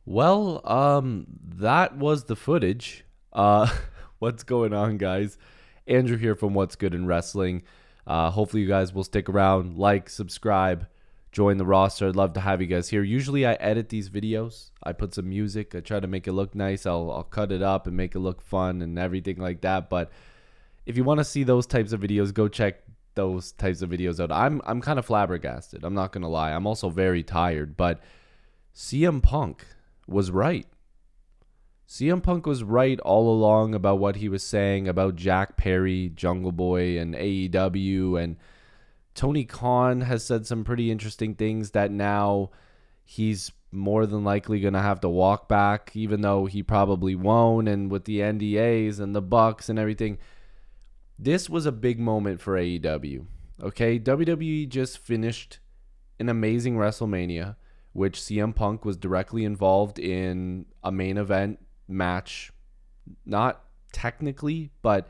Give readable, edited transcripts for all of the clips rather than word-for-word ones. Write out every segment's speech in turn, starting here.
That was the footage. Uh, what's going on, guys? Andrew here from What's Good in Wrestling. Hopefully, you guys will stick around, like, subscribe, join the roster. I'd love to have you guys here. Usually, I edit these videos. I put some music. I try to make it look nice. I'll cut it up and make it look fun and everything like that. But if you want to see those types of videos, go check those types of videos out. I'm kind of flabbergasted. I'm not gonna lie. I'm also very tired, but CM Punk was right. CM Punk was right all along about what he was saying about Jack Perry, Jungle Boy, and AEW. And Tony Khan has said some pretty interesting things that now he's more than likely going to have to walk back, even though he probably won't. And with the NDAs and the Bucks and everything, this was a big moment for AEW. Okay, WWE just finished an amazing WrestleMania, which CM Punk was directly involved in a main event match. Not technically, but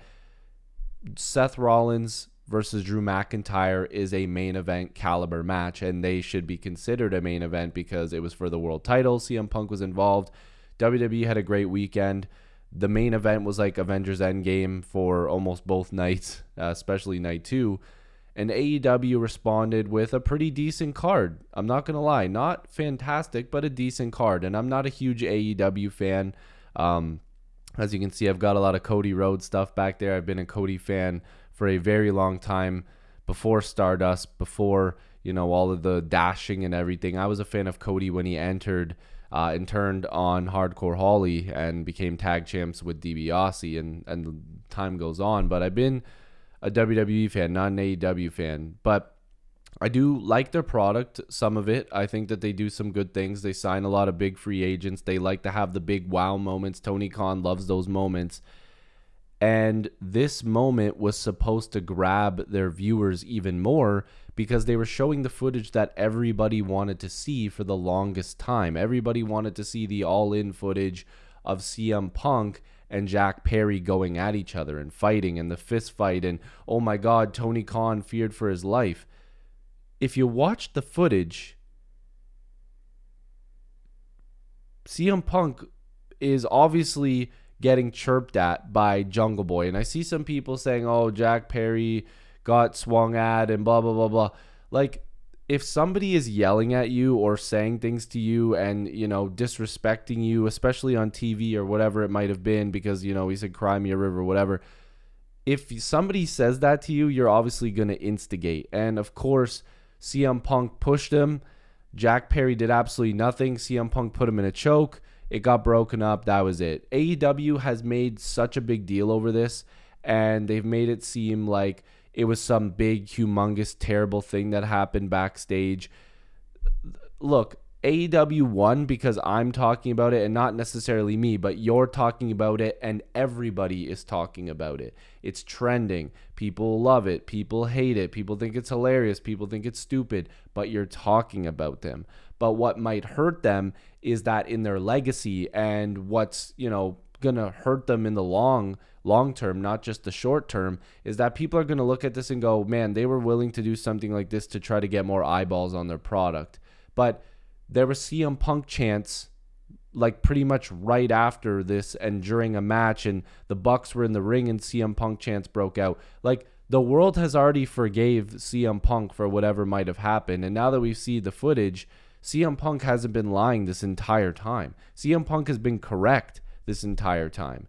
Seth Rollins versus Drew McIntyre is a main event caliber match, and they should be considered a main event because it was for the world title. CM Punk was involved. WWE had a great weekend. The main event was like Avengers Endgame for almost both nights, especially night two. And AEW responded with a pretty decent card. I'm not going to lie. Not fantastic, but a decent card. And I'm not a huge AEW fan. As you can see, I've got a lot of Cody Rhodes stuff back there. I've been a Cody fan for a very long time. Before Stardust, before, all of the dashing and everything. I was a fan of Cody when he entered and turned on Hardcore Holly and became tag champs with DiBiase, and time goes on. But I've been a WWE fan, not an AEW fan. But I do like their product, some of it. I think that they do some good things. They sign a lot of big free agents. They like to have the big wow moments. Tony Khan loves those moments. And this moment was supposed to grab their viewers even more because they were showing the footage that everybody wanted to see for the longest time. Everybody wanted to see the all-in footage of CM Punk and Jack Perry going at each other and fighting and the fist fight. And, oh my God, Tony Khan feared for his life. If you watch the footage, CM Punk is obviously getting chirped at by Jungle Boy. And I see some people saying, oh, Jack Perry got swung at and blah, blah, blah, blah. Like, if somebody is yelling at you or saying things to you and, disrespecting you, especially on TV or whatever it might have been because, he said, cry me a river, whatever. If somebody says that to you, you're obviously going to instigate. And, of course, CM Punk pushed him. Jack Perry did absolutely nothing. CM Punk put him in a choke. It got broken up. That was it. AEW has made such a big deal over this, and they've made it seem like it was some big, humongous, terrible thing that happened backstage. Look, AEW won because I'm talking about it, and not necessarily me, but you're talking about it, and everybody is talking about it. It's trending. People love it. People hate it. People think it's hilarious. People think it's stupid, but you're talking about them. But what might hurt them is that in their legacy, and what's, going to hurt them in the long term, not just the short term, is that people are going to look at this and go, man, they were willing to do something like this to try to get more eyeballs on their product. But there was CM Punk chants like pretty much right after this and during a match, and the Bucks were in the ring and CM Punk chants broke out. Like, the world has already forgave CM Punk for whatever might have happened. And now that we see the footage, CM Punk hasn't been lying this entire time. CM Punk has been correct this entire time.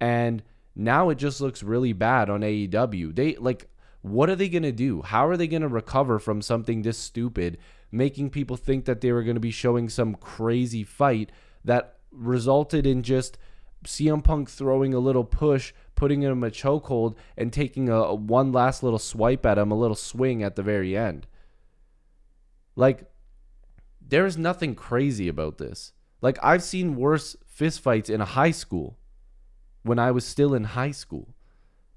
And now it just looks really bad on AEW. What are they going to do? How are they going to recover from something this stupid, making people think that they were going to be showing some crazy fight that resulted in just CM Punk throwing a little push, putting him in a chokehold, and taking a one last little swipe at him, a little swing at the very end? Like, there is nothing crazy about this. Like, I've seen worse fistfights in a high school when I was still in high school.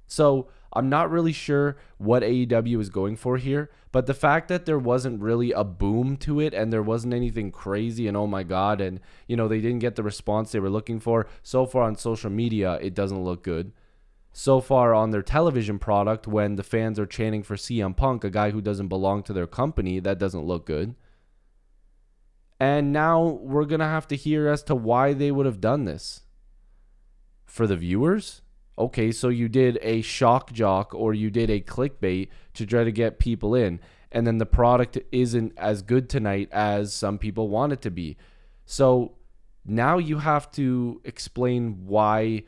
So I'm not really sure what AEW is going for here, but the fact that there wasn't really a boom to it and there wasn't anything crazy and oh my God, and they didn't get the response they were looking for. So far on social media, it doesn't look good. So far on their television product, when the fans are chanting for CM Punk, a guy who doesn't belong to their company, that doesn't look good. And now we're going to have to hear as to why they would have done this. For the viewers? Okay, so you did a shock jock or you did a clickbait to try to get people in. And then the product isn't as good tonight as some people want it to be. So now you have to explain why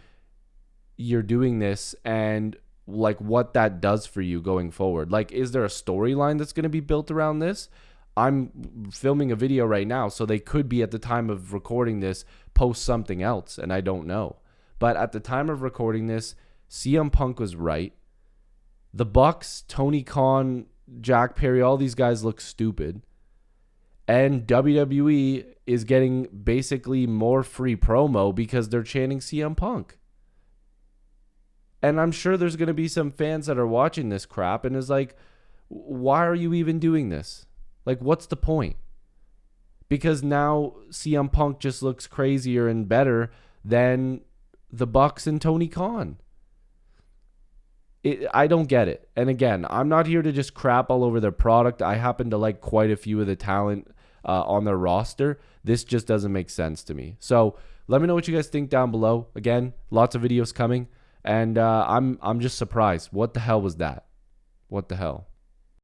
you're doing this and like what that does for you going forward. Like, is there a storyline that's going to be built around this? I'm filming a video right now, so they could be at the time of recording this post something else, and I don't know. But at the time of recording this, CM Punk was right. The Bucks, Tony Khan, Jack Perry, all these guys look stupid. And WWE is getting basically more free promo because they're chanting CM Punk. And I'm sure there's going to be some fans that are watching this crap and is like, why are you even doing this? Like, what's the point? Because now CM Punk just looks crazier and better than the Bucks and Tony Khan. I don't get it. And again, I'm not here to just crap all over their product. I happen to like quite a few of the talent on their roster. This just doesn't make sense to me. So let me know what you guys think down below. Again, lots of videos coming. And I'm just surprised. What the hell was that? What the hell?